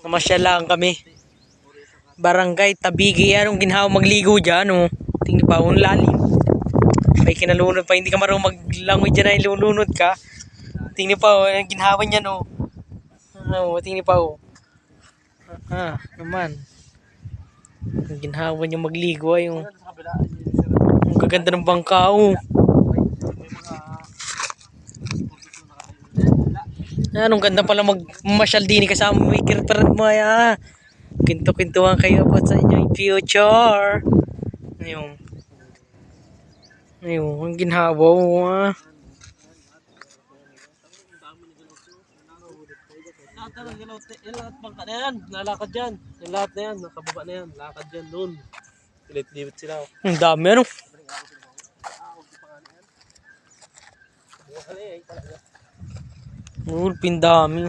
Namasyal lang kami. Barangay Tabigi. Anong ginhawa magligo dyan, oh. Tingnan pa, ang lalim. May kinalunod pa. Hindi ka marunong maglangoy dyan ay lulunod ka. Tingnan pa, oh. Ang ginhawa niyan, oh. Tingnan pa, oh. Naman. Ang ginhawa niya magligo ay, oh. Ang gaganda ng bangka, oh. Anong ganda pala magmasyal din kasama mo ikirtaran mo ay Kinto-kintuhan kayo about sa inyong future. Ayun. Ang ginhawa Lahat bangka na yan, nalakad dyan. Yung lahat na yan, nakababa na yan, lakad dyan doon. Pilit-lilit sila. Ang dami ano. Pindami.